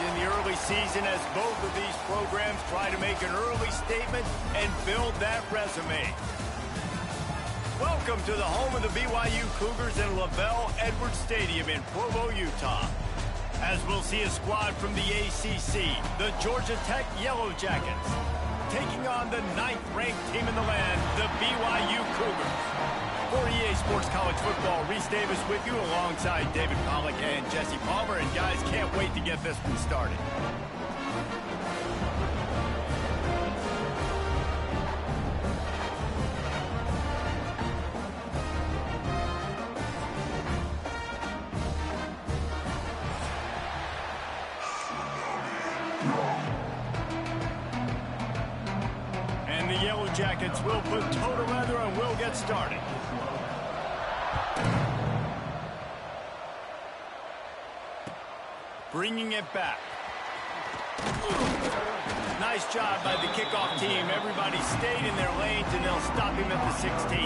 in the early season as both of these programs try to make an early statement and build that resume. Welcome to the home of the BYU Cougars in LaVell Edwards Stadium in Provo, Utah. As we'll see a squad from the ACC, the Georgia Tech Yellow Jackets, taking on the 9th-ranked team in the land, the BYU Cougars. For EA Sports College Football, Reese Davis with you alongside David Pollack and Jesse Palmer. And guys, can't wait to get this one started. And the Yellow Jackets will put toe to leather and we'll get started. Bringing it back. Nice job by the kickoff team. Everybody stayed in their lanes, and they'll stop him at the 16.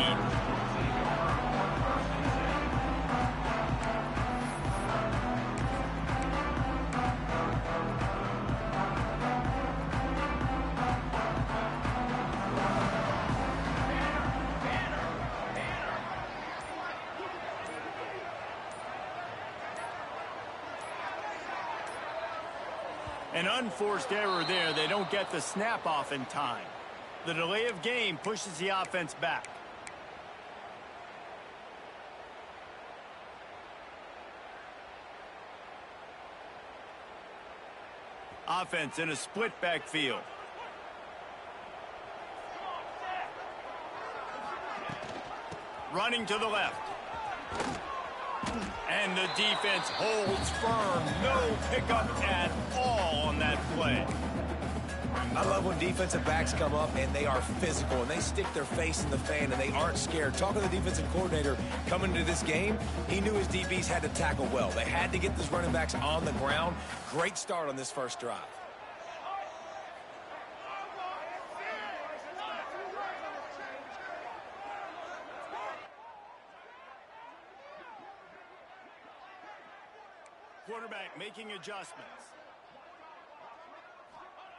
An unforced error there. They don't get the snap off in time. The delay of game pushes the offense back. Offense in a split backfield. Running to the left. And the defense holds firm. No pickup at all on that play. I love when defensive backs come up and they are physical and they stick their face in the fan and they aren't scared. Talking to the defensive coordinator coming into this game, he knew his DBs had to tackle well. They had to get those running backs on the ground. Great start on this first drive. Quarterback making adjustments.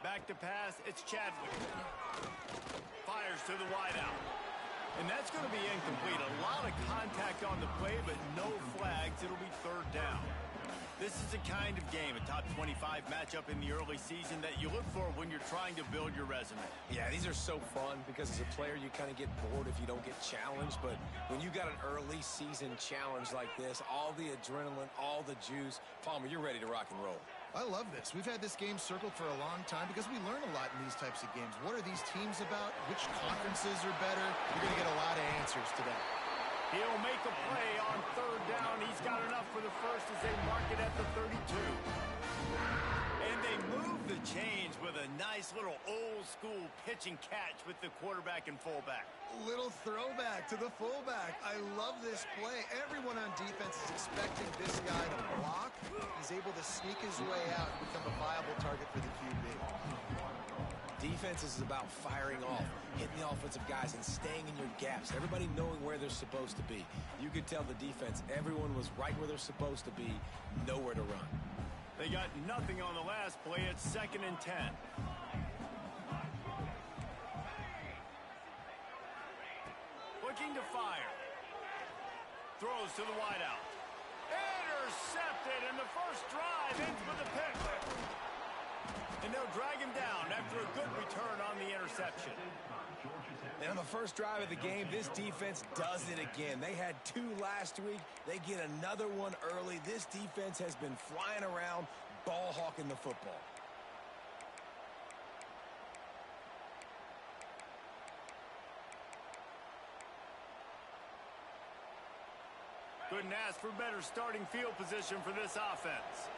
Back to pass, it's Chadwick. Fires to the wideout. And that's going to be incomplete. A lot of contact on the play, but no flags. It'll be third down. This is the kind of game, a top 25 matchup in the early season that you look for when you're trying to build your resume. Yeah, these are so fun because as a player you kind of get bored if you don't get challenged, but when you got an early season challenge like this, all the adrenaline, all the juice, Palmer, you're ready to rock and roll. I love this. We've had this game circled for a long time because we learn a lot in these types of games. What are these teams about? Which conferences are better? You're going to get a lot of answers today. He'll make a play on third down. He's got enough for the first as they mark it at the 32. And they move the chains with a nice little old-school pitch and catch with the quarterback and fullback. Little throwback to the fullback. I love this play. Everyone on defense is expecting this guy to block. He's able to sneak his way out and become a viable target for the QB. Defense is about firing off, hitting the offensive guys and staying in your gaps. Everybody knowing where they're supposed to be. You could tell the defense, everyone was right where they're supposed to be, nowhere to run. They got nothing on the last play. It's 2nd and 10. Looking to fire. Throws to the wideout. Intercepted, and the first drive ends with a pick. And they'll drag him down after a good return on the interception. And on the first drive of the game, this defense does it again. They had 2 last week. They get another one early. This defense has been flying around, ball hawking the football. Couldn't ask for better starting field position for this offense.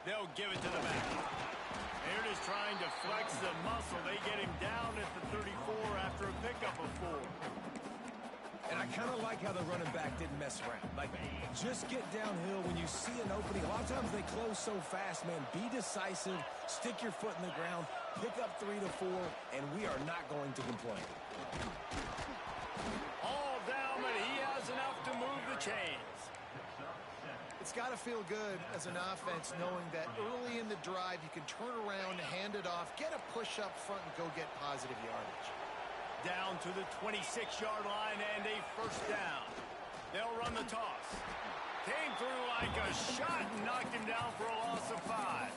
They'll give it to the back. They're just trying to flex the muscle. They get him down at the 34 after a pickup of 4. And I kind of like how the running back didn't mess around. Like, just get downhill when you see an opening. A lot of times they close so fast, man. Be decisive, stick your foot in the ground, pick up 3 to 4, and we are not going to complain. All It's got to feel good as an offense knowing that early in the drive you can turn around, hand it off, get a push up front, and go get positive yardage. Down to the 26-yard line and a first down. They'll run the toss. Came through like a shot and knocked him down for a loss of 5.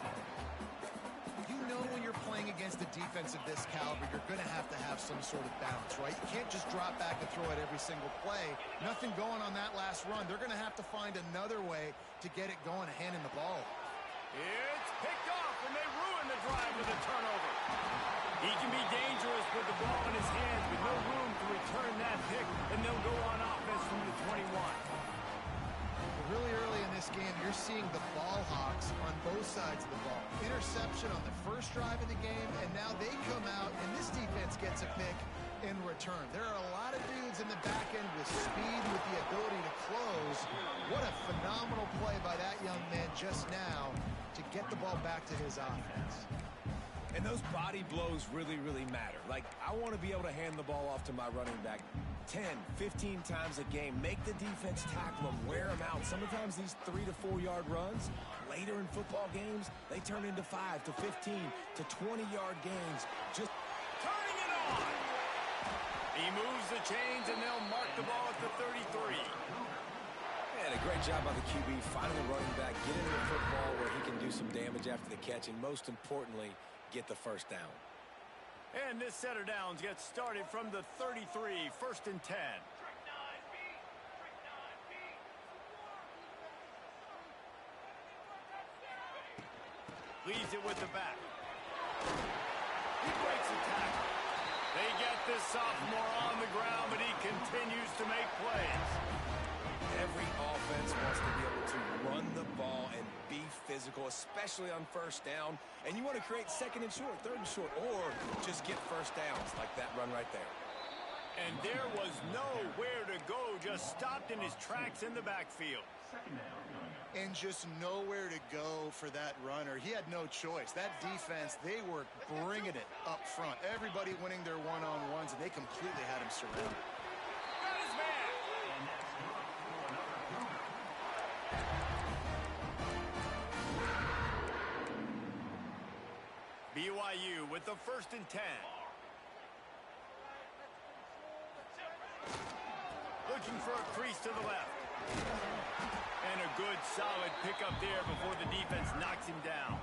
You know when you're playing against a defense of this caliber, you're going to have some sort of balance, right? You can't just drop back and throw it every single play. Nothing going on that last run. They're going to have to find another way to get it going and handing the ball. It's picked off, and they ruin the drive with a turnover. He can be dangerous with the ball in his hands with no room to return that pick, and they'll go on offense from the 21. Really early in this game, you're seeing the ball hawks on both sides of the ball. Interception on the first drive of the game, and now they come out, and this defense gets a pick in return. There are a lot of dudes in the back end with speed, with the ability to close. What a phenomenal play by that young man just now to get the ball back to his offense. And those body blows really, really matter. Like, I want to be able to hand the ball off to my running back 10, 15 times a game. Make the defense tackle them, wear them out. Sometimes these 3 to 4 yard runs, later in football games, they turn into 5 to 15 to 20-yard gains. Just turning it on. He moves the chains, and they'll mark the ball at the 33. And a great job by the QB, finding the running back, get into the football where he can do some damage after the catch, and most importantly, get the first down. And this set of downs gets started from the 33, 1st and 10. Leaves it with the back. He breaks the tackle. They get this sophomore on the ground, but he continues to make plays. Every offense wants to be able to run the ball and be physical, especially on first down. And you want to create 2nd and short, 3rd and short, or just get first downs like that run right there. And there was nowhere to go, just stopped in his tracks in the backfield. And just nowhere to go for that runner. He had no choice. That defense, they were bringing it up front. Everybody winning their one-on-ones, and they completely had him surrounded. Got his man. BYU with the 1st and 10. Looking for a crease to the left. And a good, solid pickup there before the defense knocks him down.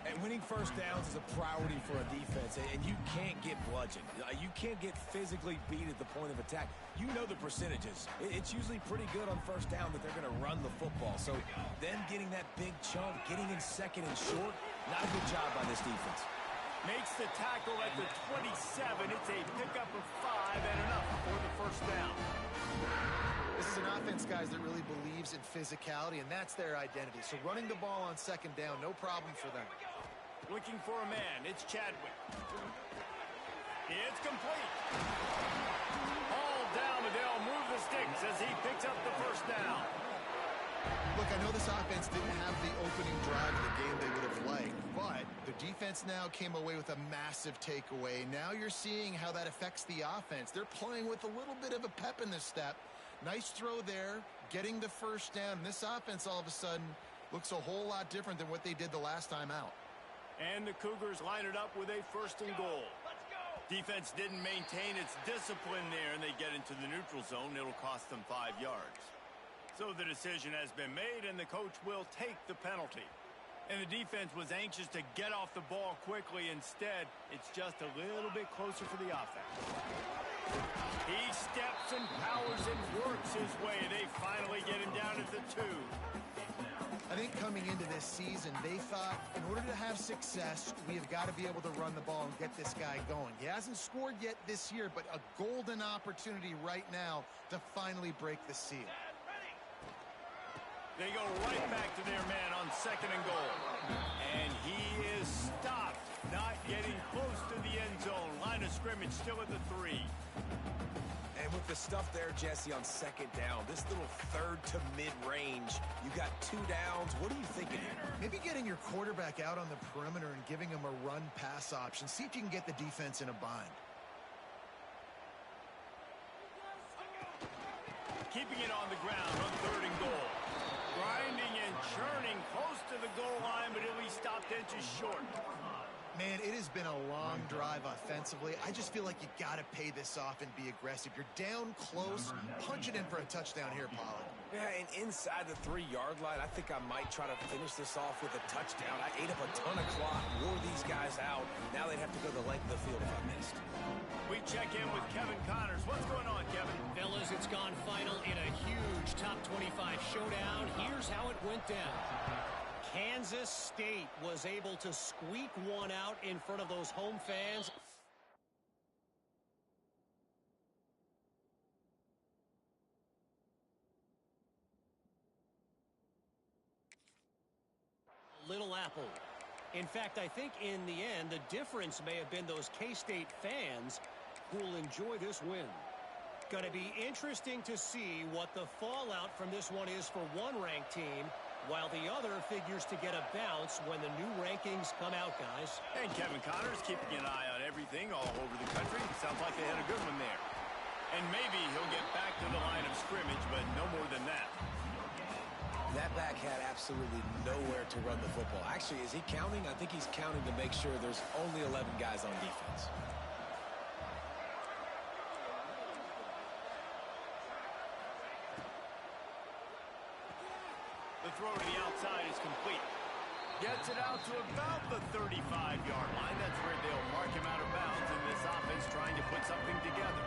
And winning first downs is a priority for a defense, and you can't get bludgeoned. You can't get physically beat at the point of attack. You know the percentages. It's usually pretty good on first down that they're going to run the football. So them getting that big chunk, getting in 2nd and short, not a good job by this defense. Makes the tackle at the 27. It's a pickup of 5 and enough for the first down. This is an offense, guys, that really believes in physicality, and that's their identity. So running the ball on 2nd down, no problem for them. Looking for a man. It's Chadwick. It's complete. All down, and they'll move the sticks as he picks up the first down. Look, I know this offense didn't have the opening drive of the game they would have liked, but the defense now came away with a massive takeaway. Now you're seeing how that affects the offense. They're playing with a little bit of a pep in the step. Nice throw there, getting the first down. And this offense all of a sudden looks a whole lot different than what they did the last time out. And the Cougars line it up with a 1st and goal. Defense didn't maintain its discipline there, and they get into the neutral zone. It'll cost them 5 yards. So the decision has been made, and the coach will take the penalty. And the defense was anxious to get off the ball quickly. Instead, it's just a little bit closer for the offense. He steps and powers and works his way. They finally get him down at the 2. I think coming into this season, they thought in order to have success, we have got to be able to run the ball and get this guy going. He hasn't scored yet this year, but a golden opportunity right now to finally break the seal. They go right back to their man on 2nd and goal. And he is stopped, not getting close to the end zone. Line of scrimmage still at the 3. And with the stuff there, Jesse, on 2nd down, this little 3rd to mid-range, you got 2 downs. What are you thinking here? Maybe getting your quarterback out on the perimeter and giving him a run-pass option. See if you can get the defense in a bind. Keeping it on the ground on 3rd and goal. grinding and churning close to the goal line, but he'll be stopped inches short. Man, it has been a long drive offensively. I just feel like you got to pay this off and be aggressive. You're down close. Punch it in for a touchdown here, Pollard. Yeah, and inside the 3-yard line, I think I might try to finish this off with a touchdown. I ate up a ton of clock, wore these guys out. Now they'd have to go the length of the field if I missed. We check in with Kevin Connors. What's going on, Kevin? Fellas, it's gone final in a huge top 25 showdown. Here's how it went down. Kansas State was able to squeak one out in front of those home fans. Little Apple. In fact, I think in the end, the difference may have been those K-State fans who will enjoy this win. Going to be interesting to see what the fallout from this one is for one ranked team, while the other figures to get a bounce when the new rankings come out, guys. And Kevin Connors keeping an eye on everything all over the country. Sounds like they had a good one there. And maybe he'll get back to the line of scrimmage, but no more than that. That back had absolutely nowhere to run the football. Actually, is he counting? I think he's counting to make sure there's only 11 guys on defense. The throw to the outside is complete. Gets it out to about the 35-yard line. That's where they'll mark him out of bounds in this offense trying to put something together.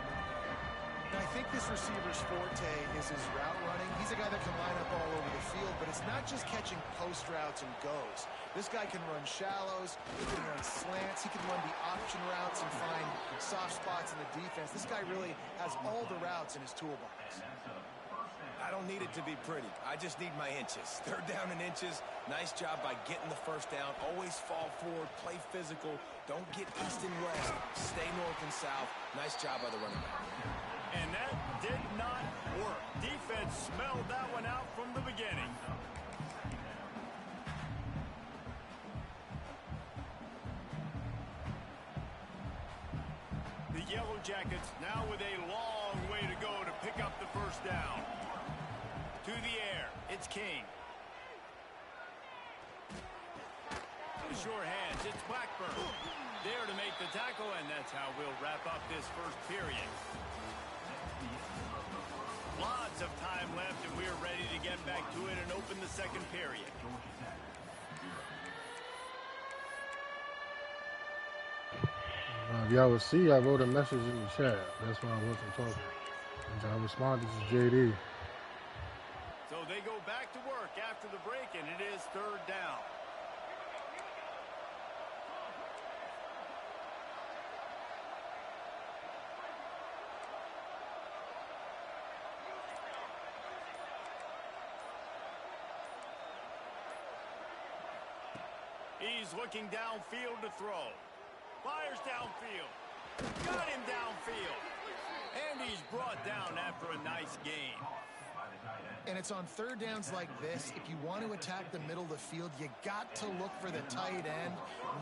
And I think this receiver's forte is his route running. He's a guy that can line up all over the field, but it's not just catching post routes and goes. This guy can run shallows, he can run slants, he can run the option routes and find soft spots in the defense. This guy really has all the routes in his toolbox. I don't need it to be pretty. I just need my inches. 3rd down and inches. Nice job by getting the first down. Always fall forward, play physical. Don't get east and west. Stay north and south. Nice job by the running back. And that did not work. Defense smelled that one out from the beginning. The Yellow Jackets now with a long way to go to pick up the first down. To the air, it's King. The sure hands, it's Blackburn. There to make the tackle, and that's how we'll wrap up this first period. Lots of time left, and we're ready to get back to it and open the second period. If y'all would see, I wrote a message in the chat. That's why I wasn't talking. And I responded to JD. So they go back to work after the break, and it is 3rd down. He's looking downfield to throw. Fires downfield. Got him downfield. And he's brought down after a nice gain. And it's on 3rd downs like this. If you want to attack the middle of the field, you got to look for the tight end.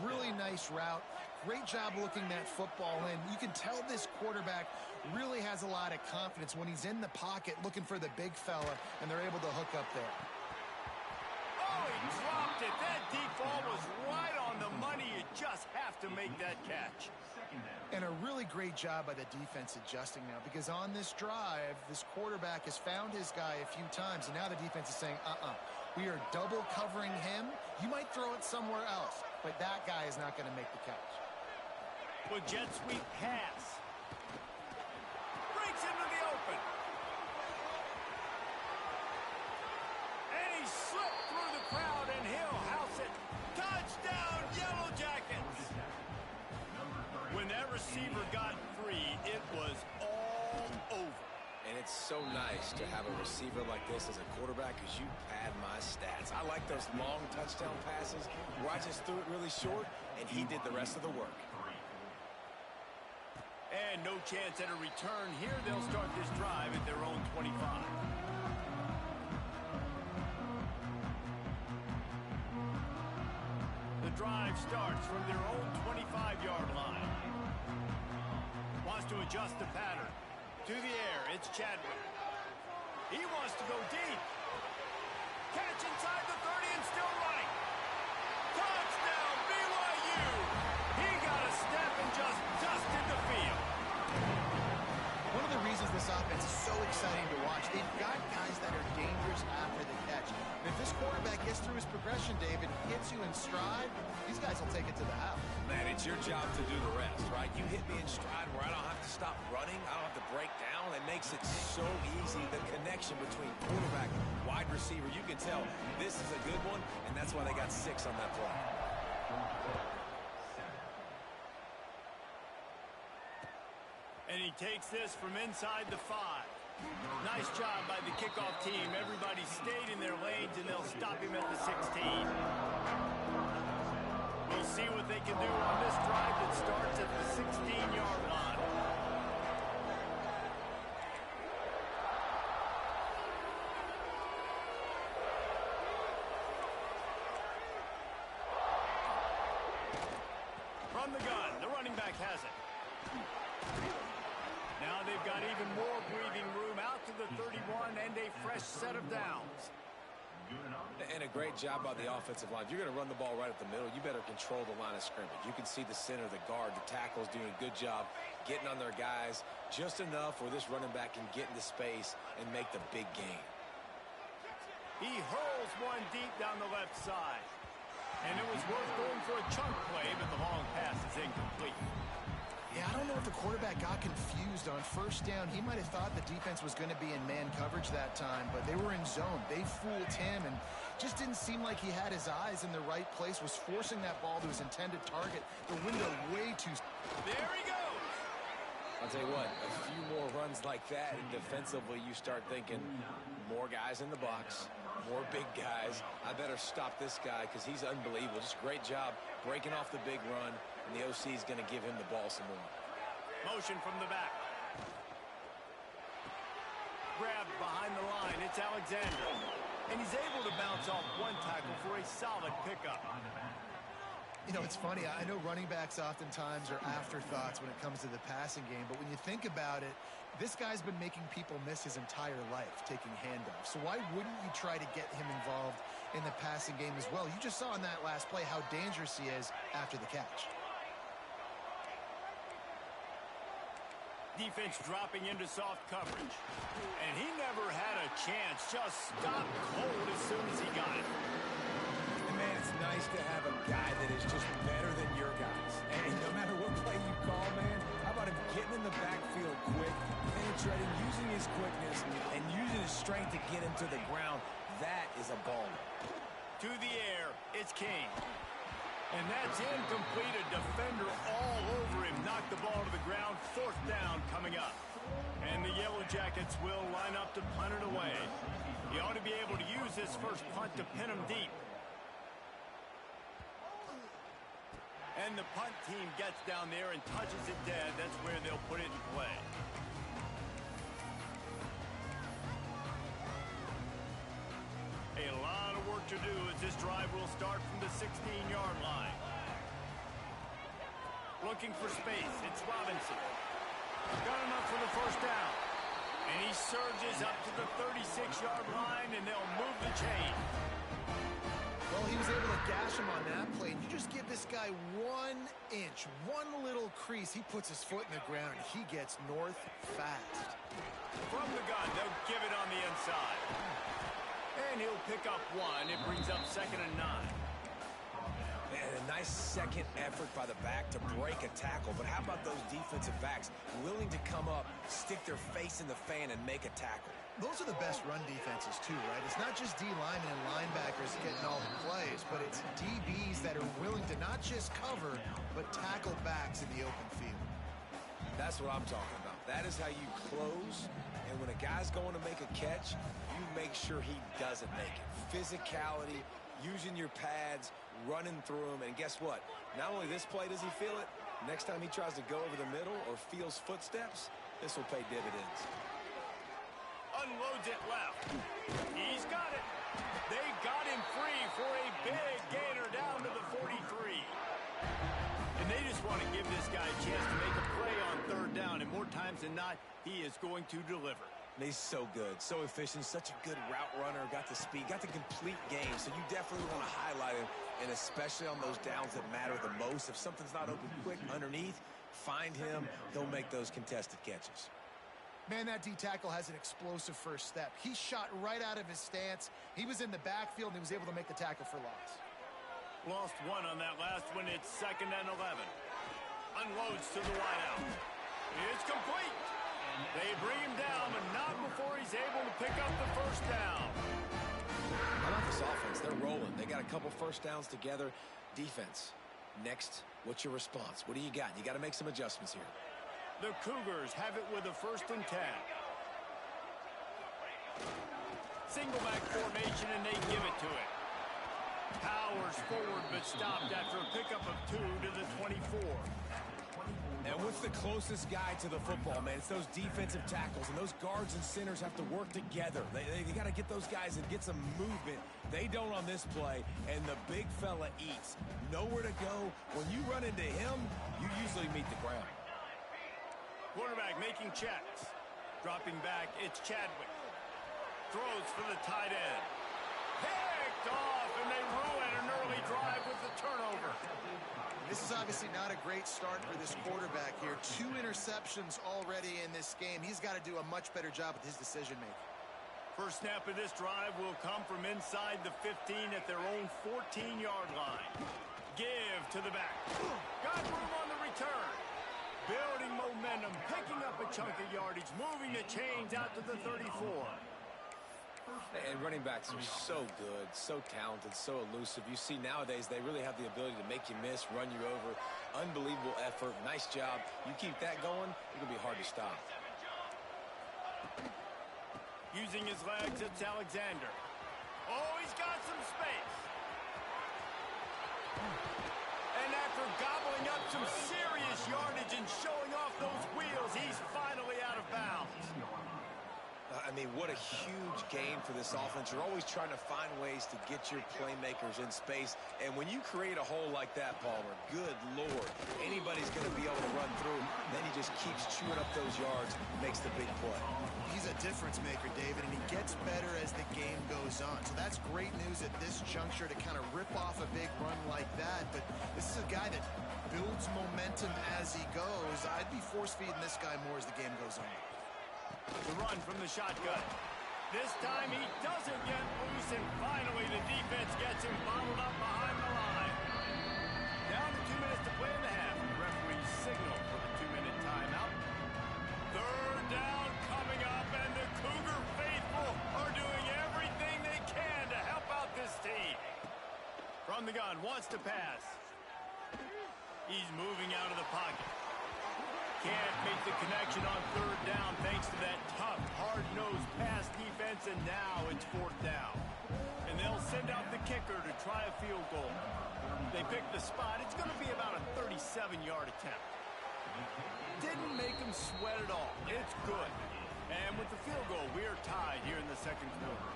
Really nice route. Great job looking that football in. You can tell this quarterback really has a lot of confidence when he's in the pocket looking for the big fella, and they're able to hook up there. Oh, he dropped it. That deep ball was right on the money. You just have to make that catch. And a really great job by the defense adjusting now, because on this drive, this quarterback has found his guy a few times, and now the defense is saying, we are double covering him. You might throw it somewhere else, but that guy is not going to make the catch. With jet sweep pass. Breaks into the open. And he slipped through the crowd, and he'll house it. Touchdown, Yellow Jackets. When that receiver got free, it was all over. And it's so nice to have a receiver like this as a quarterback because you pad my stats. I like those long touchdown passes where I just threw it really short, and he did the rest of the work. And no chance at a return here. They'll start this drive at their own 25. The drive starts from their own 25-yard line. Wants to adjust the pattern. To the air, it's Chadwick. He wants to go deep. Catch inside the 30 and still running. Touchdown, BYU. He got a step and just dusted the field. One of the reasons this offense is so exciting to watch, they've got guys that are dangerous after the catch. And if this quarterback gets through his progression, David, hits you in stride, these guys will take it to the house. Man, it's your job to do the rest, right? You hit me in stride where I don't have to stop running. I don't have to break down. It makes it so easy, the connection between quarterback and wide receiver. You can tell this is a good one, and that's why they got 6 on that play. And he takes this from inside the 5. Nice job by the kickoff team. Everybody stayed in their lanes, and they'll stop him at the 16. We'll see what they can do on this drive that starts at the 16-yard line. From the gun, the running back has it. Now they've got even more breathing room out to the 31 and a fresh set of downs. And a great job by the offensive line. If you're going to run the ball right up the middle, you better control the line of scrimmage. You can see the center, the guard, the tackle's doing a good job getting on their guys just enough where this running back can get into space and make the big gain. He hurls one deep down the left side. And it was worth going for a chunk play, but the long pass is incomplete. Yeah, I don't know if the quarterback got confused on first down. He might have thought the defense was going to be in man coverage that time, but they were in zone. They fooled him and just didn't seem like he had his eyes in the right place, was forcing that ball to his intended target. The window way too... There he goes! I'll tell you what, a few more runs like that, and defensively you start thinking more guys in the box, more big guys. I better stop this guy because he's unbelievable. Just a great job breaking off the big run. And the OC is going to give him the ball some more. Motion from the back. Grabbed behind the line. It's Alexander. And he's able to bounce off one tackle for a solid pickup. You know, it's funny. I know running backs oftentimes are afterthoughts when it comes to the passing game. But when you think about it, this guy's been making people miss his entire life taking handoffs. So why wouldn't you try to get him involved in the passing game as well? You just saw in that last play how dangerous he is after the catch. Defense dropping into soft coverage. And he never had a chance. Just stopped cold as soon as he got it. And man, it's nice to have a guy that is just better than your guys. And no matter what play you call, man, how about him getting in the backfield quick, penetrating, using his quickness, and using his strength to get him to the ground. That is a ball. To the air, it's King. And that's incomplete. A defender all over him. Knocked the ball to the ground. 4th down coming up. And the Yellow Jackets will line up to punt it away. He ought to be able to use this first punt to pin him deep. And the punt team gets down there and touches it dead. That's where they'll put it in play. A lot of work to do as this drive will start from the 16-yard line. Looking for space. It's Robinson. Got enough for the first down. And he surges up to the 36-yard line, and they'll move the chain. Well, he was able to gash him on that play. And you just give this guy 1 inch, one little crease. He puts his foot in the ground, and he gets north fast. From the gun, they'll give it on the inside. And he'll pick up 1. It brings up 2nd and 9. Man, a nice second effort by the back to break a tackle. But how about those defensive backs willing to come up, stick their face in the fan, and make a tackle? Those are the best run defenses, too, right? It's not just D linemen and linebackers getting all the plays, but it's DBs that are willing to not just cover, but tackle backs in the open field. That's what I'm talking about. That is how you close. And when a guy's going to make a catch, you make sure he doesn't make it. Physicality, using your pads, running through them. And guess what? Not only this play does he feel it, next time he tries to go over the middle or feels footsteps, this will pay dividends. Unloads it left. He's got it. They got him free for a big gainer down to the 43. And they just want to give this guy a chance to make a play on 3rd down. And more times than not, he is going to deliver. And he's so good, so efficient, such a good route runner, got the speed, got the complete game. So you definitely want to highlight him, and especially on those downs that matter the most. If something's not open quick underneath, find him. He'll make those contested catches. Man, that D-tackle has an explosive first step. He shot right out of his stance. He was in the backfield, and he was able to make the tackle for loss. Lost one on that last one. It's 2nd and 11. Unloads to the wideout. It's complete. They bring him down, but not before he's able to pick up the first down. How about this offense? They're rolling. They got a couple first downs together. Defense, next, what's your response? What do you got? You got to make some adjustments here. The Cougars have it with a 1st and 10. Single back formation, and they give it to it. Powers forward, but stopped after a pickup of 2 to the 24. And what's the closest guy to the football, man? It's those defensive tackles, and those guards and centers have to work together. They got to get those guys and get some movement. They don't on this play, and the big fella eats. Nowhere to go. When you run into him, you usually meet the ground. Quarterback making checks. Dropping back, it's Chadwick. Throws for the tight end. Picked off, and they ruin an early drive with the turnover. This is obviously not a great start for this quarterback here. 2 interceptions already in this game. He's got to do a much better job with his decision-making. First snap of this drive will come from inside the 15 at their own 14-yard line. Give to the back. Got room on the return. Building momentum, picking up a chunk of yardage, moving the chains out to the 34. And running backs are so good, so talented, so elusive. You see nowadays they really have the ability to make you miss, run you over. Unbelievable effort. Nice job. You keep that going, it'll be hard to stop. Using his legs, it's Alexander. Oh, he's got some space. And after gobbling up some serious yardage and showing off those wheels, he's finally out of bounds. I mean, what a huge game for this offense. You're always trying to find ways to get your playmakers in space. And when you create a hole like that, Palmer, good Lord, anybody's going to be able to run through. Then he just keeps chewing up those yards, makes the big play. He's a difference maker, David, and he gets better as the game goes on. So that's great news at this juncture to kind of rip off a big run like that. But this is a guy that builds momentum as he goes. I'd be force-feeding this guy more as the game goes on. The run from the shotgun. This time he doesn't get loose, and finally the defense gets him bottled up behind the line. Down to 2 minutes to play in the half. The referee signal for the 2-minute timeout. 3rd down coming up, and the Cougar faithful are doing everything they can to help out this team. From the gun, wants to pass. He's moving out of the pocket. Can't make the connection on 3rd down thanks to that tough, hard-nosed pass defense, and now it's 4th down. And they'll send out the kicker to try a field goal. They pick the spot. It's going to be about a 37-yard attempt. Didn't make them sweat at all. It's good. And with the field goal, we are tied here in the 2nd quarter.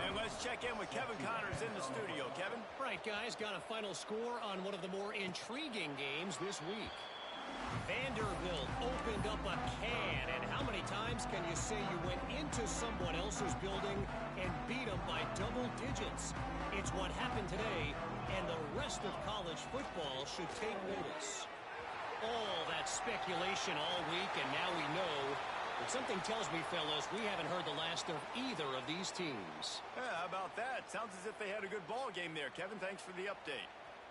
And let's check in with Kevin Connors in the studio. Kevin? Right, guys, got a final score on one of the more intriguing games this week. Vanderbilt opened up a can, and how many times can you say you went into someone else's building and beat them by double digits? It's what happened today, and the rest of college football should take notice. All that speculation all week, and now we know. But something tells me, fellas, we haven't heard the last of either of these teams. Yeah, how about that? Sounds as if they had a good ball game there. Kevin, thanks for the update.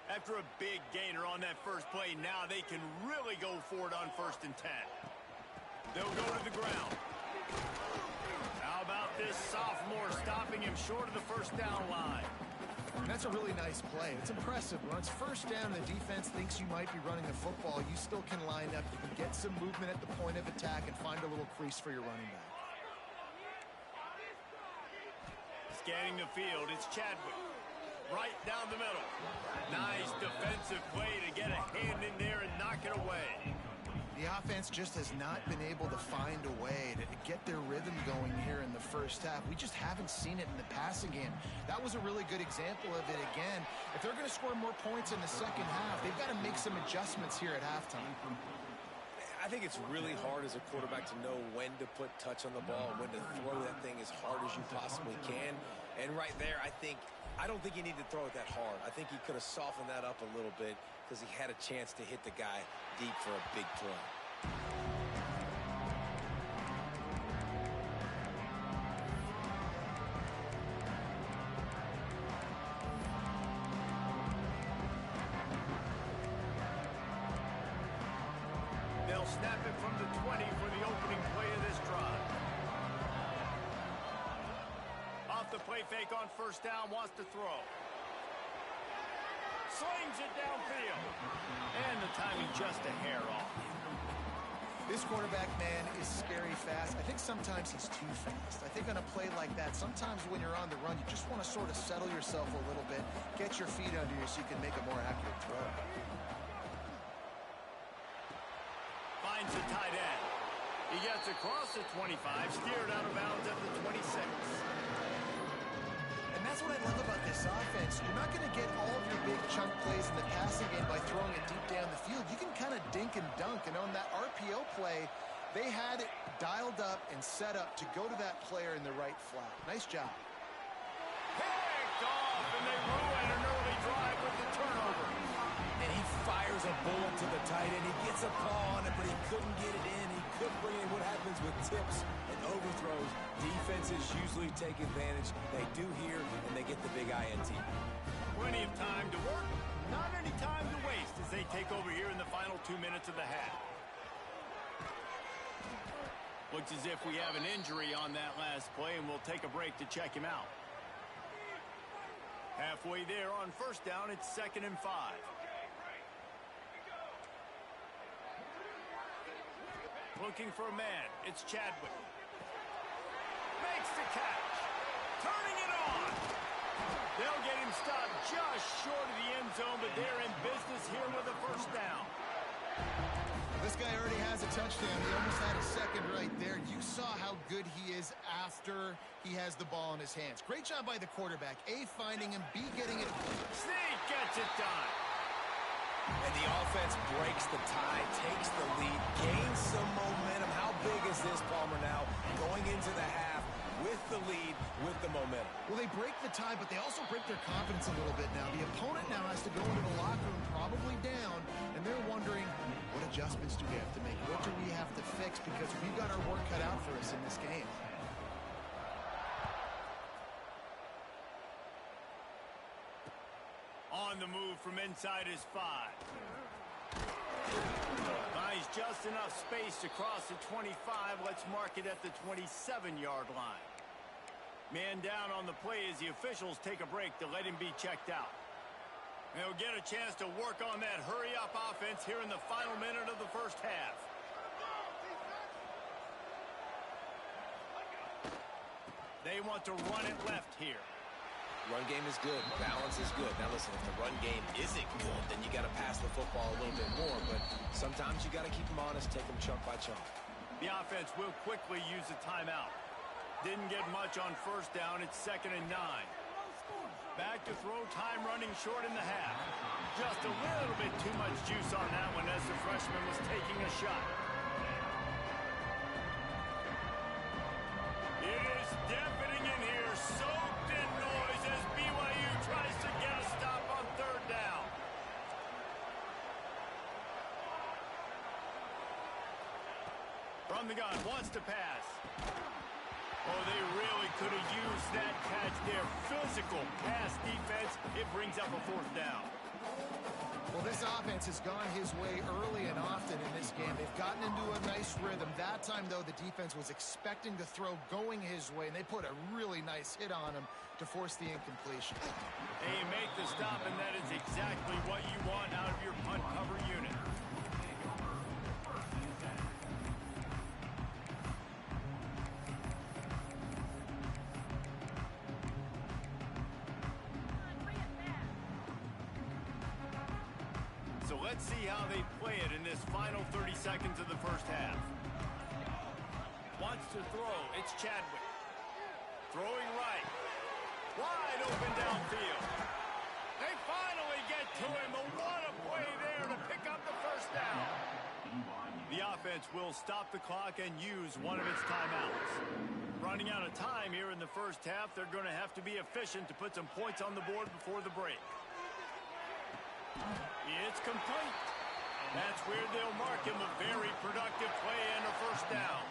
After a big gainer on that first play, now they can really go for it on 1st and 10. They'll go to the ground. How about this sophomore stopping him short of the 1st down line? That's a really nice play. It's impressive. When it's 1st down and the defense thinks you might be running the football, you still can line up. You can get some movement at the point of attack and find a little crease for your running back. Scanning the field, it's Chadwick. Right down the middle. Nice defensive play to get a hand in there and knock it away. The offense just has not been able to find a way to get their rhythm going here in the first half. We just haven't seen it in the passing game. That was a really good example of it again. If they're going to score more points in the second half, they've got to make some adjustments here at halftime. I think it's really hard as a quarterback to know when to put touch on the ball and when to throw that thing as hard as you possibly can. And right there, I don't think he needed to throw it that hard. I think he could have softened that up a little bit because he had a chance to hit the guy deep for a big play. They'll snap it from the 20 for the opening play of this drive. Off the play fake on first down, wants to throw. Slings it downfield. And the timing just a hair off. This quarterback, man, is scary fast. I think sometimes he's too fast. I think on a play like that, sometimes when you're on the run, you just want to sort of settle yourself a little bit, get your feet under you so you can make a more accurate throw. Finds the tight end. He gets across the 25, steered out of bounds at the 26. And that's what I love about this offense. You're not going to get all of your big chunk plays in the passing game by throwing it deep down the field. You can kind of dink and dunk. And on that RPO play, they had it dialed up and set up to go to that player in the right flat. Nice job. Picked off, and they ruin an early drive with the turnover. And he fires a bullet to the tight end. He gets a paw on it, but he couldn't get it in. He could bring in what happens with tips and overthrows. Defenses usually take advantage. They do here, and they get the big INT. Plenty of time to work, not any time to waste as they take over here in the final 2 minutes of the half. Looks as if we have an injury on that last play, and we'll take a break to check him out. Halfway there on first down, it's 2nd and 5. Looking for a man. It's Chadwick. Makes the catch. Turning it on. They'll get him stopped just short of the end zone, but they're in business here with a first down. This guy already has a touchdown. He almost had a second right there. You saw how good he is after he has the ball in his hands. Great job by the quarterback. A, finding him. B, getting it. Sneak gets it done. And the offense breaks the tie, takes the lead, gains some momentum. How big is this, Palmer, now? Going into the half with the lead, with the momentum. Well, they break the tie, but they also break their confidence a little bit now. The opponent now has to go into the locker room probably down, and they're wondering, what adjustments do we have to make? What do we have to fix? Because we've got our work cut out for us in this game. On the move from inside his 5. Finds just enough space to cross the 25. Let's mark it at the 27-yard line. Man down on the play as the officials take a break to let him be checked out. They'll get a chance to work on that hurry-up offense here in the final minute of the first half. They want to run it left here. Run game is good. Balance is good. Now listen, if the run game isn't good, then you got to pass the football a little bit more. But sometimes you got to keep them honest, take them chunk by chunk. The offense will quickly use a timeout. Didn't get much on first down. It's 2nd and 9. Back to throw, time running short in the half. Just a little bit too much juice on that one as the freshman was taking a shot. It is deafening in here, soaked in noise as BYU tries to get a stop on 3rd down. From the gun, wants to pass. Oh, they really could have used that catch there. Physical pass defense. It brings up a 4th down. Well, this offense has gone his way early and often in this game. They've gotten into a nice rhythm. That time, though, the defense was expecting the throw going his way, and they put a really nice hit on him to force the incompletion. They make the stop, and that is exactly what you want out of your punt cover unit. So let's see how they play it in this final 30 seconds of the first half. Wants to throw. It's Chadwick. Throwing right. Wide open downfield. They finally get to him, but what a play there to pick up the first down. The offense will stop the clock and use one of its timeouts. Running out of time here in the first half, they're going to have to be efficient to put some points on the board before the break. It's complete. That's where they'll mark him a very productive play and a first down.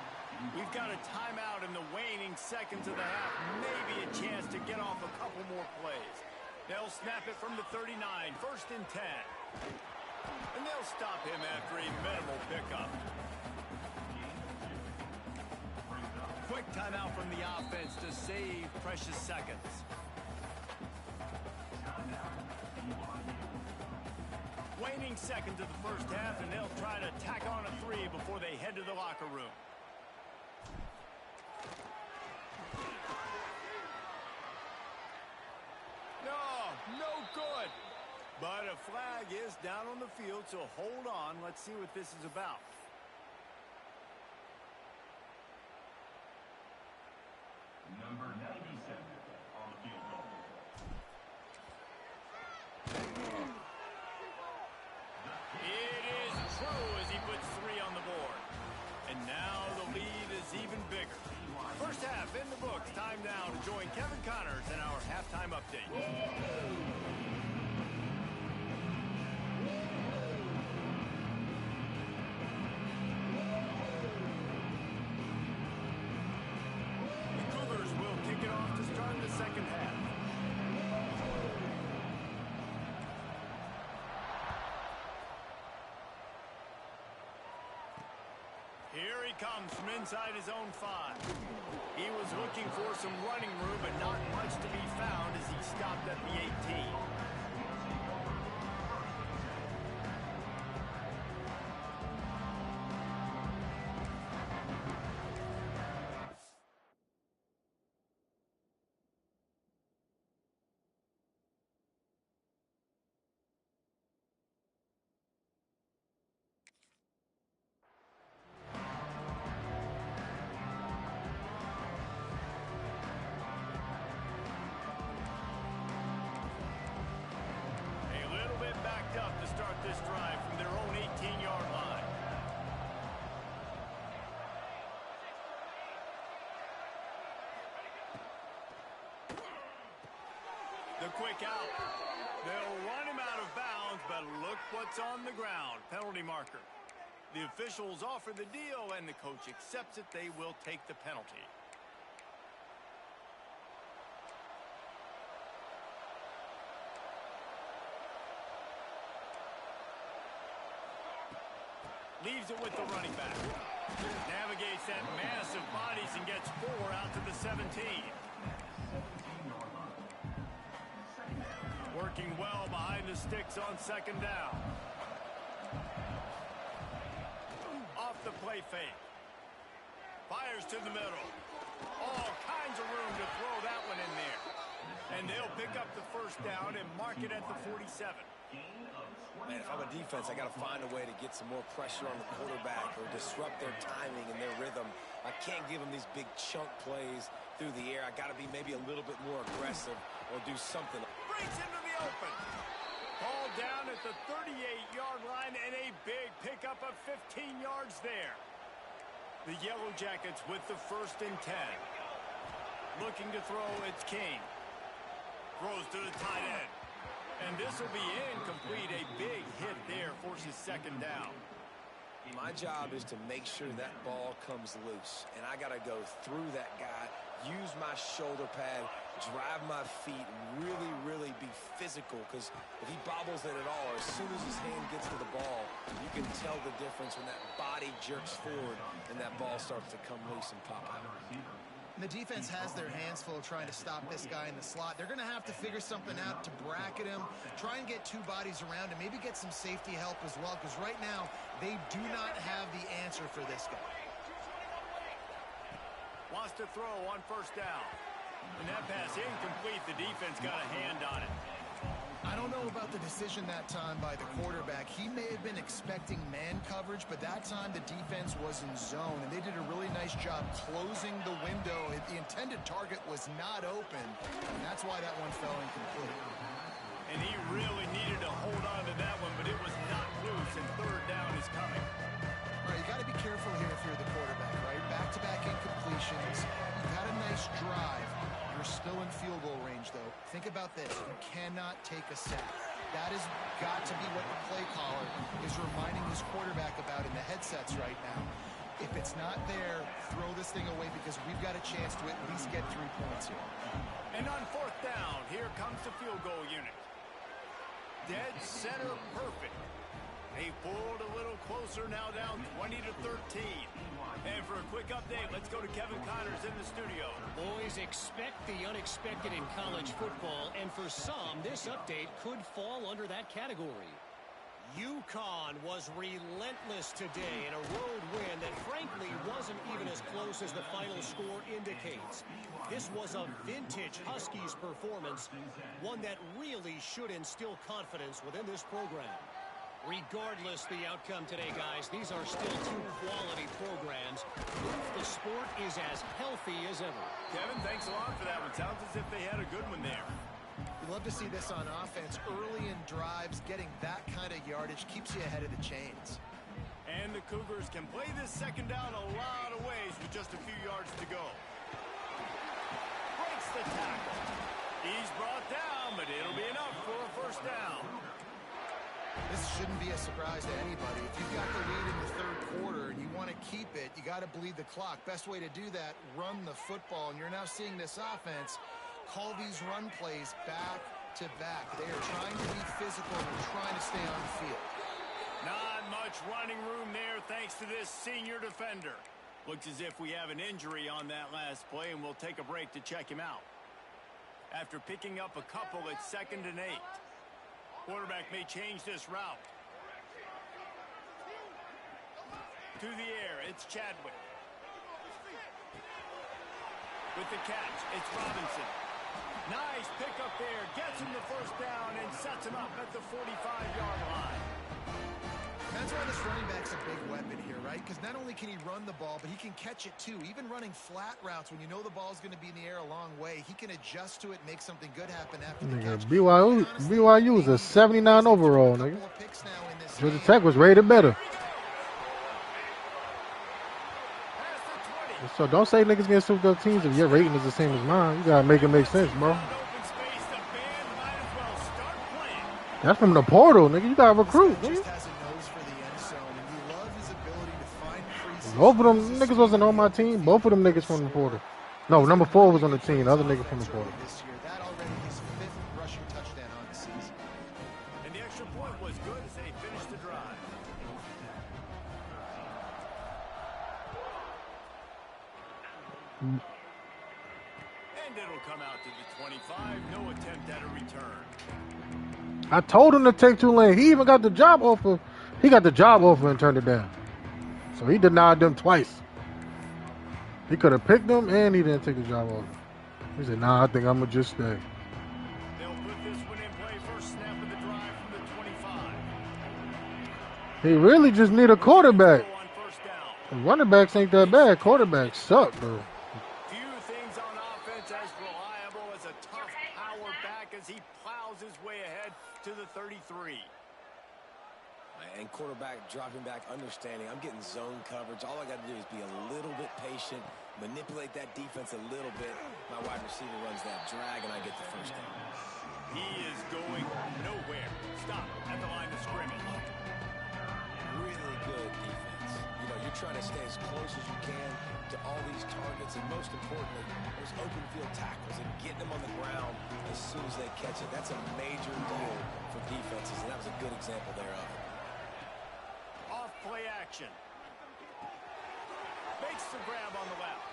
We've got a timeout in the waning seconds of the half. Maybe a chance to get off a couple more plays. They'll snap it from the 39, 1st and 10. And they'll stop him after a minimal pickup. Quick timeout from the offense to save precious seconds. Waning seconds of the first half, and they'll try to tack on a 3 before they head to the locker room. No good. But a flag is down on the field, so hold on. Let's see what this is about. Number 97 on the field goal. It is true as he puts 3 on the board. And now the lead is even bigger. First half in the books. Time now to join Kevin Connors in our halftime update. The Cougars will kick it off to start the second half. Here he comes from inside his own 5. He was looking for some running room, but not much to be found as he stopped at the 18. Up to start this drive from their own 18-yard line. The quick out. They'll run him out of bounds, but look what's on the ground. Penalty marker. The officials offer the deal, and the coach accepts it. They will take the penalty. Leaves it with the running back. Navigates that mass of bodies and gets 4 out to the 17. Working well behind the sticks on second down. Off the play fake. Fires to the middle. All kinds of room to throw that one in there. And they'll pick up the first down and mark it at the 47. Man, if I'm a defense, I got to find a way to get some more pressure on the quarterback or disrupt their timing and their rhythm. I can't give them these big chunk plays through the air. I got to be maybe a little bit more aggressive or do something. Breaks into the open. Ball down at the 38-yard line and a big pickup of 15 yards there. The Yellow Jackets with the 1st and 10. Looking to throw, it's King. Throws to the tight end. And this will be incomplete. A big hit there forces second down. My job is to make sure that ball comes loose. And I got to go through that guy, use my shoulder pad, drive my feet, and really, really be physical. Because if he bobbles it at all, or as soon as his hand gets to the ball, you can tell the difference when that body jerks forward and that ball starts to come loose and pop out. And the defense has their hands full trying to stop this guy in the slot. They're going to have to figure something out to bracket him, try and get 2 bodies around him, maybe get some safety help as well, because right now they do not have the answer for this guy. Wants to throw on first down. And that pass incomplete. The defense got a hand on it. I don't know about the decision that time by the quarterback. He may have been expecting man coverage, but that time the defense was in zone, and they did a really nice job closing the window. The intended target was not open, and that's why that one fell incomplete. And he really needed to hold on to that one, but it was not loose, and third down is coming. All right, you got to be careful here if you're the quarterback, right? Back-to-back incompletions. You've had a nice drive. You're still in field goal range, though. Think about this. You cannot take a sack. That has got to be what the play caller is reminding his quarterback about in the headsets right now. If it's not there, throw this thing away because we've got a chance to at least get 3 points here. And on fourth down, here comes the field goal unit. Dead center perfect. They pulled a little closer, now down 20-13. And for a quick update, let's go to Kevin Connors in the studio. Boys, expect the unexpected in college football, and for some, this update could fall under that category. UConn was relentless today in a road win that frankly wasn't even as close as the final score indicates. This was a vintage Huskies performance, one that really should instill confidence within this program. Regardless the outcome today, guys, these are still two quality programs. The sport is as healthy as ever. Kevin, thanks a lot for that one. Sounds as if they had a good one there. We love to see this on offense. Early in drives, getting that kind of yardage keeps you ahead of the chains. And the Cougars can play this second down a lot of ways with just a few yards to go. Breaks the tackle. He's brought down, but it'll be enough for a first down. This shouldn't be a surprise to anybody. If you've got the lead in the third quarter and you want to keep it, you got to bleed the clock. Best way to do that, run the football. And you're now seeing this offense call these run plays back to back. They are trying to be physical and trying to stay on the field. Not much running room there thanks to this senior defender. Looks as if we have an injury on that last play, and we'll take a break to check him out. After picking up a couple, it's 2nd and 8. Quarterback may change this route. To the air, it's Chadwick. With the catch, it's Robinson. Nice pickup there, gets him the first down and sets him up at the 45-yard line. That's why this running back's a big weapon here, right? Because not only can he run the ball, but he can catch it too. Even running flat routes, when you know the ball's going to be in the air a long way, he can adjust to it, make something good happen after the catch. BYU is a 79 overall, nigga. Georgia Tech was rated better. So don't say niggas getting super good teams if your rating is the same as mine. You gotta make it make sense, bro. That's from the portal, nigga. You gotta recruit, nigga. Both of them niggas wasn't on my team. Both of them niggas from the portal. No, number 4 was on the team. The other nigga from the portal. That already his 5th rushing touchdown on the season. And the extra point was good as they finished the drive. And it'll come out to the 25. No attempt at a return. I told him to take Tulane. He even got the job offer. He got the job offer and turned it down. So he denied them twice. He could have picked them and he didn't take the job offer. He said, nah, I think I'm going to just stay. They'll put this one in play first snap of the drive from the 25. He really just need a quarterback. The running backs ain't that bad. Quarterbacks suck, though. Few things on offense as reliable as a tough power back as he plows his way ahead to the 33. And quarterback dropping back, understanding I'm getting zone coverage. All I got to do is be a little bit patient, manipulate that defense a little bit. My wide receiver runs that drag, and I get the first down. He is going nowhere. Stop at the line of scrimmage. Really good defense. You know, you're trying to stay as close as you can to all these targets, and most importantly, those open field tackles and getting them on the ground as soon as they catch it. That's a major deal for defenses, and that was a good example thereof. Play action. Makes the grab on the left.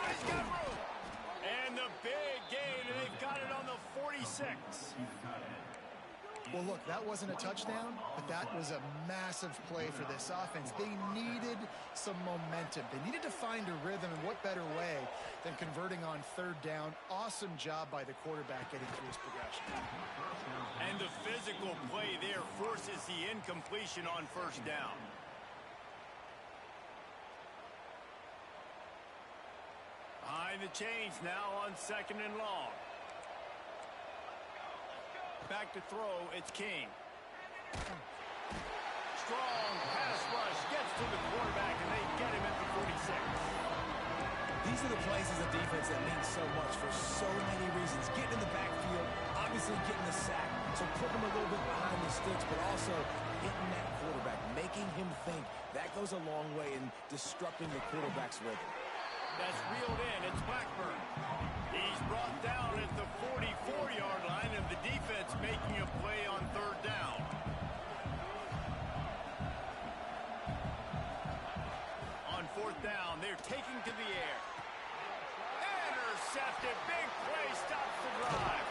He's got room. And the big gain, and they've got it on the 46. Well, look, that wasn't a touchdown, but that was a massive play for this offense. They needed some momentum. They needed to find a rhythm, and what better way than converting on 3rd down. Awesome job by the quarterback getting through his progression. And the physical play there forces the incompletion on 1st down. Behind the chains now on 2nd and long. Back to throw, it's King. Strong pass rush, gets to the quarterback, and they get him at the 46. These are the plays as a defense that mean so much for so many reasons. Getting in the backfield, obviously getting the sack, so putting him a little bit behind the sticks, but also hitting that quarterback, making him think. That goes a long way in disrupting the quarterback's rhythm. That's reeled in. It's Blackburn. He's brought down at the 44-yard line, and the defense making a play on third down. On fourth down, they're taking to the air. Intercepted. Big play stops the drive.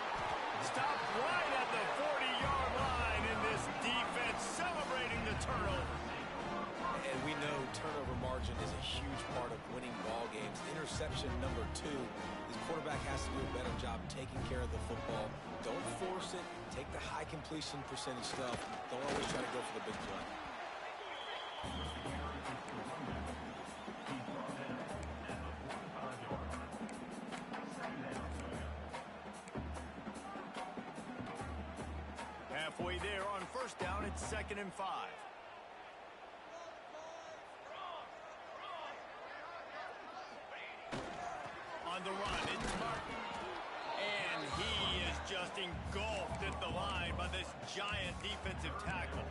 Stopped right at the 40-yard line, and this defense celebrating the turnover. And we know turnover margin is a huge part of winning ball games. Interception number 2. This quarterback has to do a better job taking care of the football. Don't force it. Take the high completion percentage stuff. Don't always try to go for the big play. Halfway there on first down, it's 2nd and 5. On the run, it's Martin. And he is just engulfed at the line by this giant defensive tackle.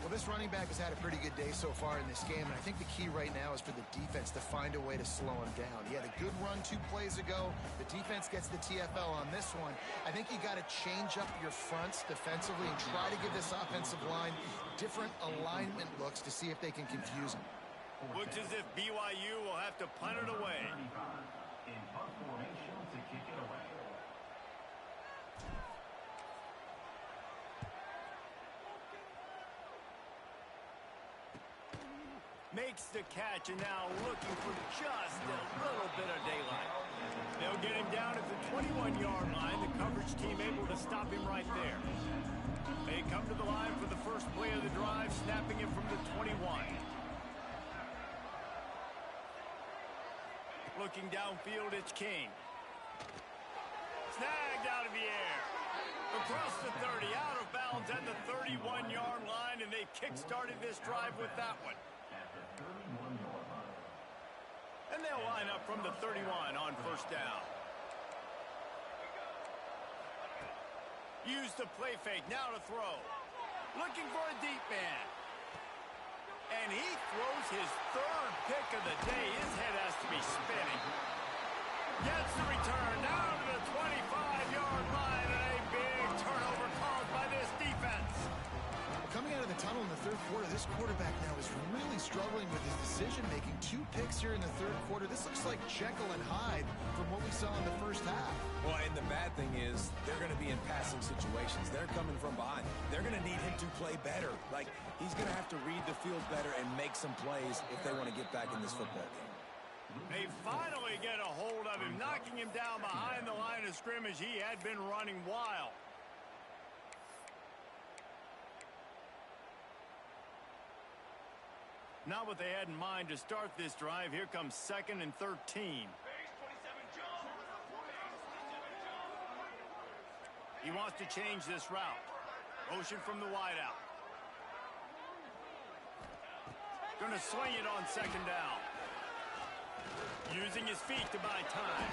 Well, this running back has had a pretty good day so far in this game, and I think the key right now is for the defense to find a way to slow him down. He had a good run 2 plays ago. The defense gets the TFL on this one. I think you got to change up your fronts defensively and try to give this offensive line different alignment looks to see if they can confuse him. Looks as if BYU will have to punt it away. In punt formation to kick it away. Makes the catch, and now looking for just a little bit of daylight. They'll get him down at the 21-yard line. The coverage team able to stop him right there. They come to the line for the first play of the drive, snapping it from the 21. Looking downfield, it's King. Snagged out of the air. Across the 30, out of bounds at the 31-yard line, and they kick-started this drive with that one. And they'll line up from the 31 on first down. Use the play fake, now to throw. Looking for a deep man. And he throws his 3rd pick of the day. His head has to be spinning. Gets the return down to the 25-yard line, and a big turnover caused by this defense. Coming out of the tunnel in the 3rd quarter, this quarterback now is really struggling with his decision-making. 2 picks here in the 3rd quarter. This looks like Jekyll and Hyde from what we saw in the first half. Well, and the bad thing is they're going to be in passing situations. They're coming from behind. They're going to need him to play better. Like, he's going to have to read the field better and make some plays if they want to get back in this football game. They finally get a hold of him, knocking him down behind the line of scrimmage. He had been running wild. Not what they had in mind to start this drive. Here comes 2nd and 13. He wants to change this route. Motion from the wideout. Going to swing it on 2nd down. Using his feet to buy time.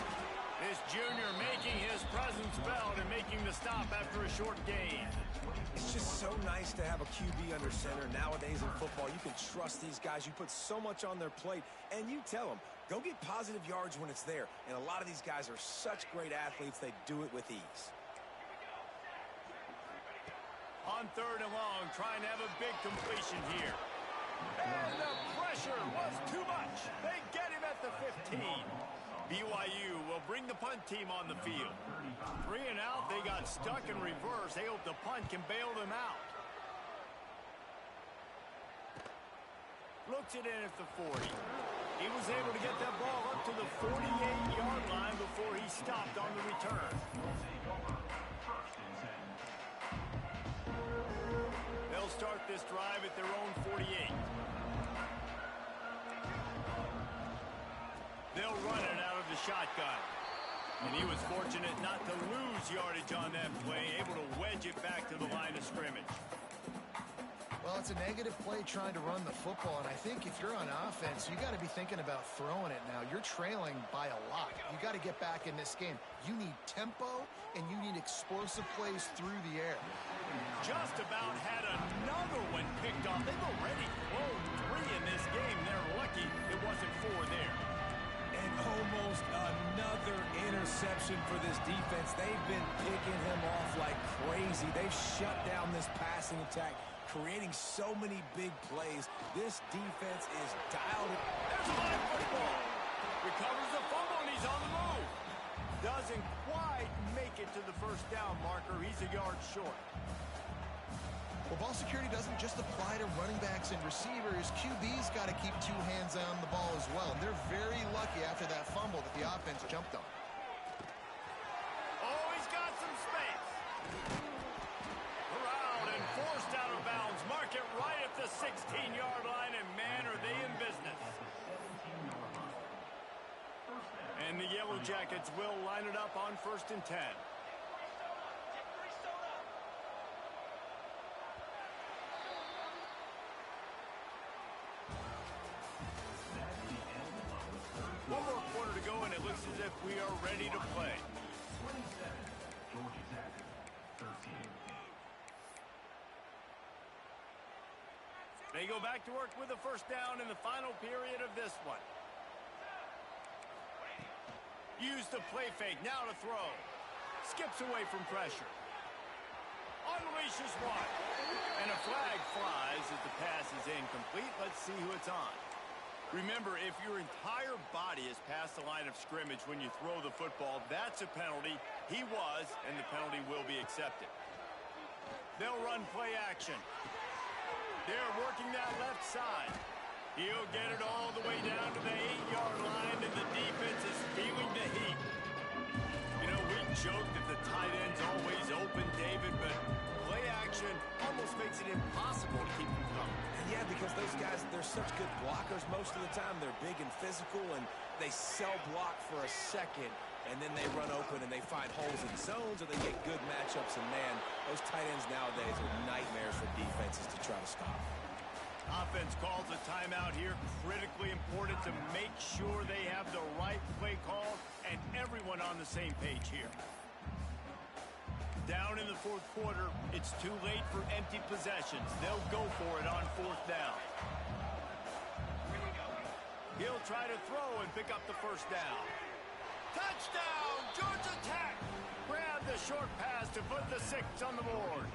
This junior making his presence felt and making the stop after a short gain. It's just so nice to have a QB under center. Nowadays in football, you can trust these guys. You put so much on their plate, and you tell them, go get positive yards when it's there. And a lot of these guys are such great athletes, they do it with ease. On 3rd and long, trying to have a big completion here. And the pressure was too much. They get him at the 15. BYU will bring the punt team on the field. 3 and out, they got stuck in reverse. They hope the punt can bail them out. Looks it in at the 40. He was able to get that ball up to the 48-yard line before he stopped on the return. They'll start this drive at their own 48. They'll run it out of the shotgun. And he was fortunate not to lose yardage on that play, able to wedge it back to the line of scrimmage. Well, it's a negative play trying to run the football, and I think if you're on offense, you got to be thinking about throwing it now. You're trailing by a lot. You got to get back in this game. You need tempo, and you need explosive plays through the air. Just about had another one picked off. They've already thrown 3 in this game. They're lucky it wasn't 4 there. And almost another interception for this defense. They've been picking him off like crazy. They've shut down this passing attack, creating so many big plays. This defense is dialed in. There's a live football. Recovers the fumble, and he's on the move. Doesn't quite make it to the first down marker. He's a yard short. Well, ball security doesn't just apply to running backs and receivers. QB's got to keep 2 hands on the ball as well. And they're very lucky after that fumble that the offense jumped on. Oh, he's got some space. Around and forced out of bounds. Mark it right at the 16-yard line, and man, are they in business. And the Yellow Jackets will line it up on 1st and 10. One more quarter to go, and it looks as if we are ready to play. 27, Georgia Tech, 13. They go back to work with the first down in the final period of this one. Use the play fake, now to throw. Skips away from pressure. Unleashes one. And a flag flies as the pass is incomplete. Let's see who it's on. Remember, if your entire body is past the line of scrimmage when you throw the football, that's a penalty. He was, and the penalty will be accepted. They'll run play action. They're working that left side. He'll get it all the way down to the 8-yard line, and the defense is feeling the heat. You know, we joke that the tight end's always open, David, but play action almost makes it impossible to keep them coming. Yeah, because those guys, they're such good blockers most of the time. They're big and physical, and they cell block for a second, and then they run open and they find holes in zones, or they get good matchups. And, man, those tight ends nowadays are nightmares for defenses to try to stop. Offense calls a timeout here. Critically important to make sure they have the right play call and everyone on the same page here. Down in the 4th quarter, it's too late for empty possessions. They'll go for it on 4th down. He'll try to throw and pick up the first down. Touchdown, Georgia Tech! Grab the short pass to put the 6 on the board.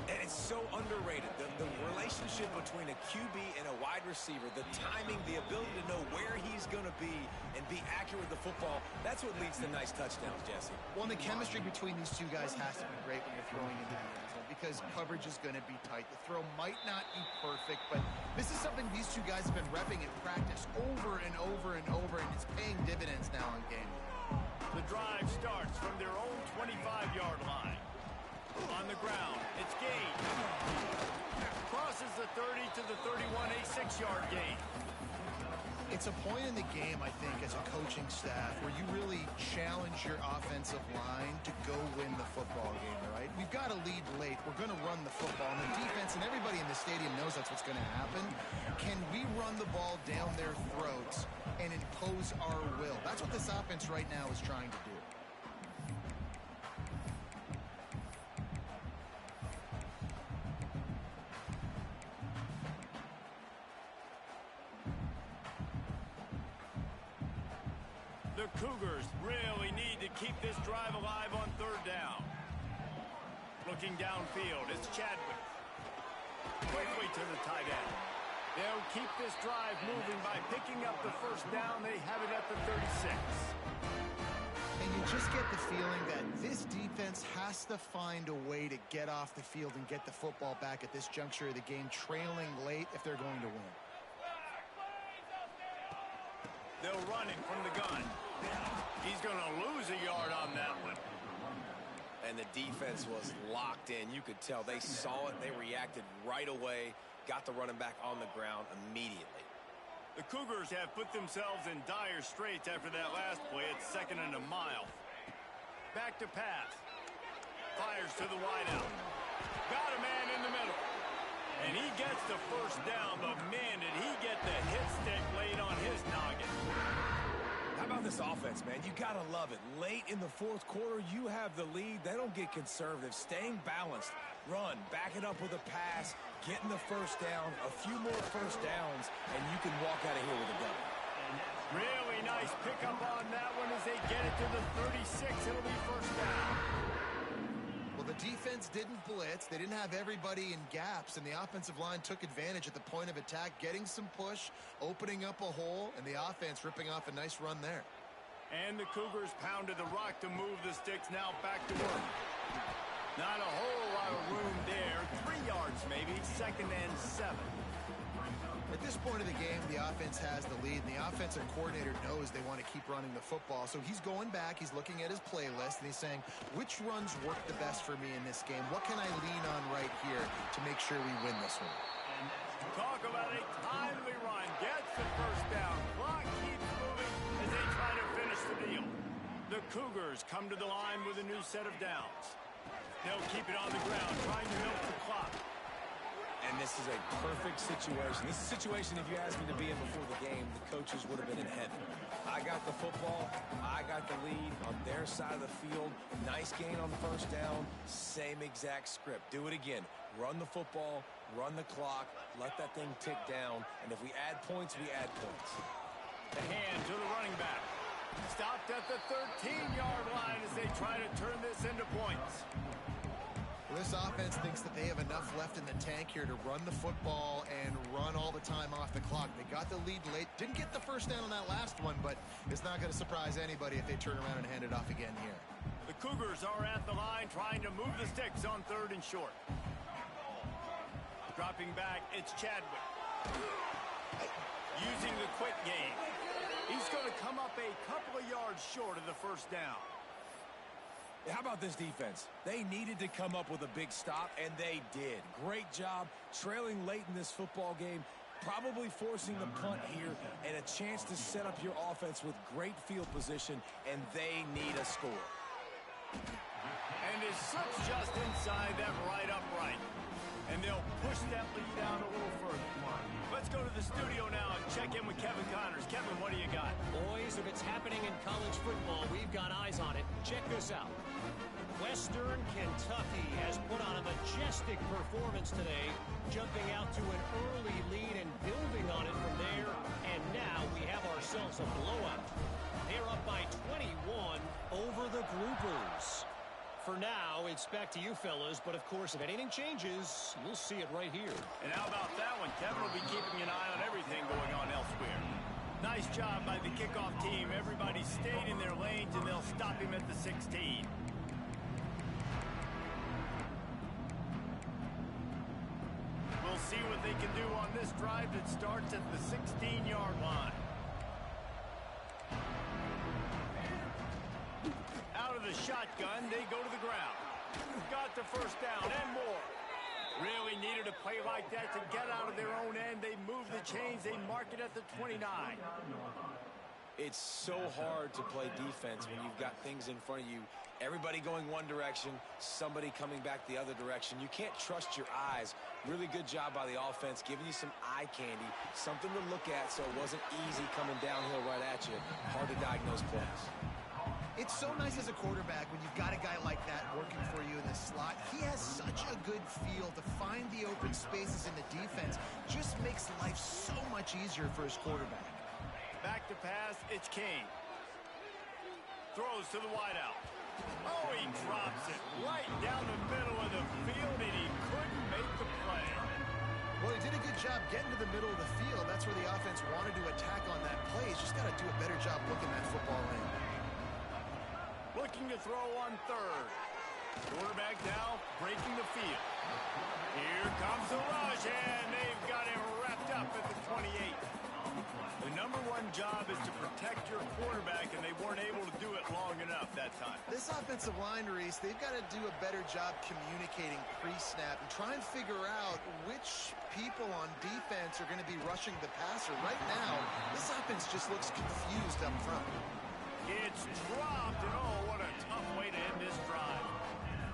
And it's so underrated. The relationship between a QB and a wide receiver, the timing, the ability to know where he's going to be and be accurate with the football, that's what leads to nice touchdowns, Jesse. Well, and the chemistry between these two guys has to be great when you're throwing into the end zone because coverage is going to be tight. The throw might not be perfect, but this is something these two guys have been repping in practice over and over and over, and it's paying dividends now in game. The drive starts from their own 25-yard line. On the ground, it's gained. Crosses the 30 to the 31, a 6-yard gain. It's a point in the game, I think, as a coaching staff where you really challenge your offensive line to go win the football game, right? We've got to lead late. We're going to run the football. And the defense and everybody in the stadium knows that's what's going to happen. Can we run the ball down their throats and impose our will? That's what this offense right now is trying to do. The Cougars really need to keep this drive alive on 3rd down. Looking downfield, it's Chadwick. Quickly to the tight end. They'll keep this drive moving by picking up the first down. They have it at the 36. And you just get the feeling that this defense has to find a way to get off the field and get the football back at this juncture of the game, trailing late if they're going to win. They'll run him from the gun. He's going to lose a yard on that one. And the defense was locked in. You could tell they saw it. They reacted right away, got the running back on the ground immediately. The Cougars have put themselves in dire straits after that last play. It's 2nd and a mile. Back to pass. Fires to the wideout. Got a man in the middle. And he gets the first down, but man, did he get the hit stick laid on his noggin. How about this offense, man? You got to love it. Late in the fourth quarter, you have the lead. They don't get conservative. Staying balanced. Run, back it up with a pass, getting the first down, a few more first downs, and you can walk out of here with a W. Really nice pickup on that one as they get it to the 36. It'll be first down. Well, the defense didn't blitz. They didn't have everybody in gaps, and the offensive line took advantage at the point of attack, getting some push, opening up a hole, and the offense ripping off a nice run there. And the Cougars pounded the rock to move the sticks now back to work. Not a whole lot of room there. 3 yards maybe, 2nd and 7. At this point of the game, the offense has the lead, and the offensive coordinator knows they want to keep running the football. So he's going back, he's looking at his playlist, and he's saying, which runs work the best for me in this game? What can I lean on right here to make sure we win this one? Talk about a timely run. Gets the first down. Clock keeps moving as they try to finish the deal. The Cougars come to the line with a new set of downs. They'll keep it on the ground, trying to milk the clock. And this is a perfect situation. This is a situation, if you asked me to be in before the game, the coaches would have been in heaven. I got the football. I got the lead on their side of the field. Nice gain on first down. Same exact script. Do it again. Run the football, run the clock, let that thing tick down. And if we add points, we add points. The hand to the running back. Stopped at the 13-yard line as they try to turn this into points. Well, this offense thinks that they have enough left in the tank here to run the football and run all the time off the clock. They got the lead late. Didn't get the first down on that last one, but it's not going to surprise anybody if they turn around and hand it off again here. The Cougars are at the line trying to move the sticks on 3rd and short. Dropping back, it's Chadwick. Using the quick game. He's going to come up a couple of yards short of the first down. How about this defense? They needed to come up with a big stop, and they did. Great job trailing late in this football game, probably forcing the punt here, and a chance to set up your offense with great field position, and they need a score. And it slips just inside that right upright. And they'll push that lead out a little further. Let's go to the studio now and check in with Kevin Connors. Kevin, what do you got? Boys, if it's happening in college football, we've got eyes on it. Check this out. Western Kentucky has put on a majestic performance today, jumping out to an early lead and building on it from there. And now we have ourselves a blowout. They're up by 21 over the Groupers. For now, it's back to you fellas, but of course, if anything changes, you'll see it right here. And how about that one? Kevin will be keeping an eye on everything going on elsewhere. Nice job by the kickoff team. Everybody stayed in their lanes, and they'll stop him at the 16. We'll see what they can do on this drive that starts at the 16-yard line. Out of the shotgun, they go to the ground. Got the first down and more. Really needed a play like that to get out of their own end. They move the chains. They mark it at the 29. It's so hard to play defense when you've got things in front of you. Everybody going one direction, somebody coming back the other direction. You can't trust your eyes. Really good job by the offense, giving you some eye candy, something to look at so it wasn't easy coming downhill right at you. Hard to diagnose plays. It's so nice as a quarterback when you've got a guy like that working for you in the slot. He has such a good feel to find the open spaces in the defense. Just makes life so much easier for his quarterback. Back to pass, it's King. Throws to the wideout. Oh, he drops it right down the middle of the field, and he couldn't make the play. Well, he did a good job getting to the middle of the field. That's where the offense wanted to attack on that play. He's just got to do a better job looking that football in. Looking to throw on 3rd. Quarterback now breaking the field. Here comes the rush, and they've got him wrapped up at the 28. The #1 job is to protect your quarterback, and they weren't able to do it long enough that time. This offensive line, Reese, they've got to do a better job communicating pre-snap and try and figure out which people on defense are going to be rushing the passer. Right now, this offense just looks confused up front. It's dropped, and oh, what a tough way to end this drive.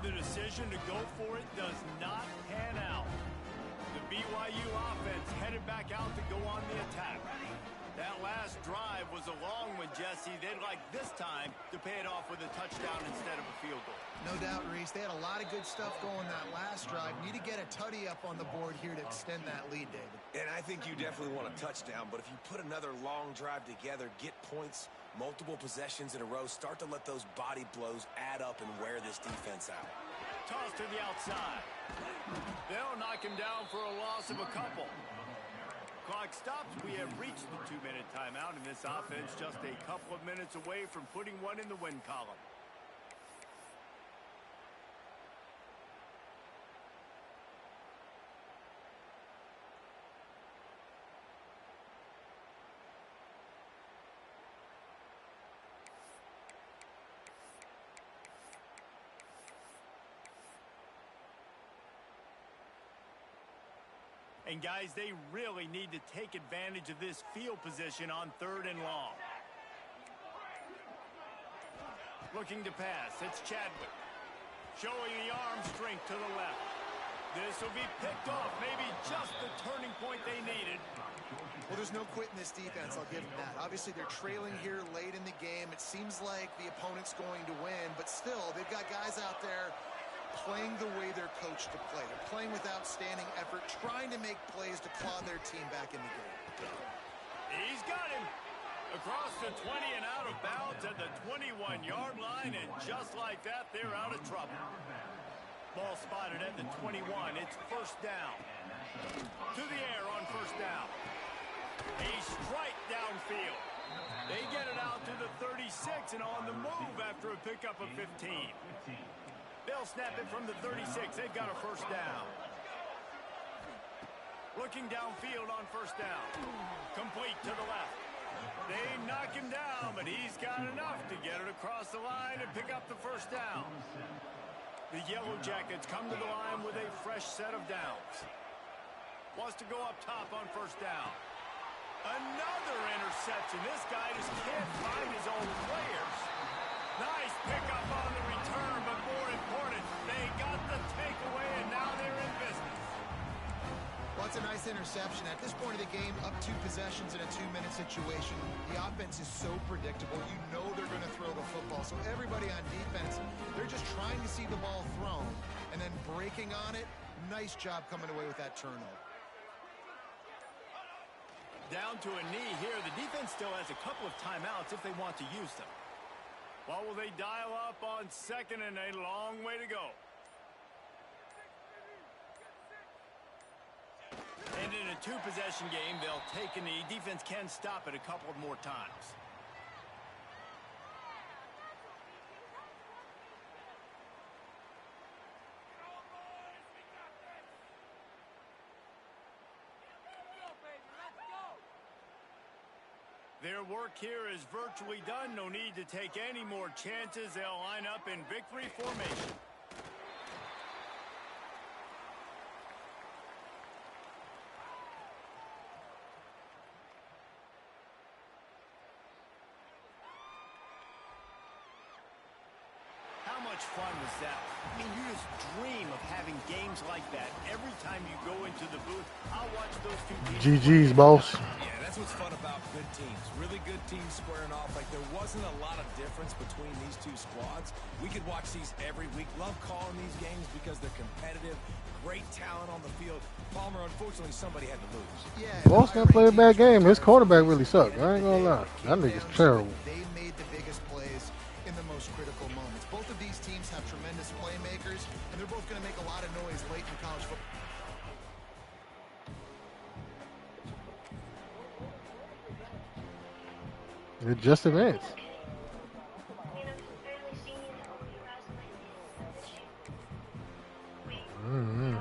The decision to go for it does not pan out. The BYU offense headed back out to go on the attack. That last drive was a long one, Jesse. They'd like this time to pay it off with a touchdown instead of a field goal. No doubt, Reese. They had a lot of good stuff going that last drive. Need to get a tutty up on the board here to extend that lead, David. And I think you definitely want a touchdown, but if you put another long drive together, get points, multiple possessions in a row, start to let those body blows add up and wear this defense out. Toss to the outside. They'll knock him down for a loss of a couple. Clock stops. We have reached the 2-minute timeout, and this offense just a couple of minutes away from putting one in the win column. And guys, they really need to take advantage of this field position on 3rd and long. Looking to pass, it's Chadwick. Showing the arm strength to the left. This will be picked off, maybe just the turning point they needed. Well, there's no quit in this defense, I'll give them that. Obviously, they're trailing here late in the game. It seems like the opponent's going to win, but still, they've got guys out there playing the way they're coached to play. They're playing with outstanding effort, trying to make plays to claw their team back in the game. He's got him. Across the 20 and out of bounds at the 21-yard line, and just like that, they're out of trouble. Ball spotted at the 21. It's first down. To the air on first down. A strike downfield. They get it out to the 36 and on the move after a pickup of 15. They'll snap it from the 36. They've got a first down. Looking downfield on first down. Complete to the left. They knock him down, but he's got enough to get it across the line and pick up the first down. The Yellow Jackets come to the line with a fresh set of downs. Wants to go up top on first down. Another interception. This guy just can't find his own players. Nice pickup on the return, but more important, they got the takeaway, and now they're in business. Well, it's a nice interception. At this point of the game, up 2 possessions in a 2-minute situation, the offense is so predictable. You know they're going to throw the football. So everybody on defense, they're just trying to see the ball thrown and then breaking on it. Nice job coming away with that turnover. Down to a knee here. The defense still has a couple of timeouts if they want to use them. What will they dial up on second, and a long way to go? And in a 2-possession game, they'll take a knee. Defense can stop it a couple of more times. Their work here is virtually done. No need to take any more chances. They'll line up in victory formation. How much fun was that? I mean, you just dream of having games like that every time you go into the booth. I'll watch those two teams. GG's, boss. Yeah, that's what's fun about good teams. Really good teams squaring off. Like, there wasn't a lot of difference between these two squads. We could watch these every week. Love calling these games because they're competitive. Great talent on the field. Palmer, unfortunately, somebody had to lose. Yeah, Boston played a bad game. His quarterback really sucked. I ain't gonna lie. That nigga's terrible. They made the biggest plays in the most critical moments. Both of these teams have tremendous playmakers, and they're both going to make a lot of noise late in college football. It just advanced. Mm-hmm.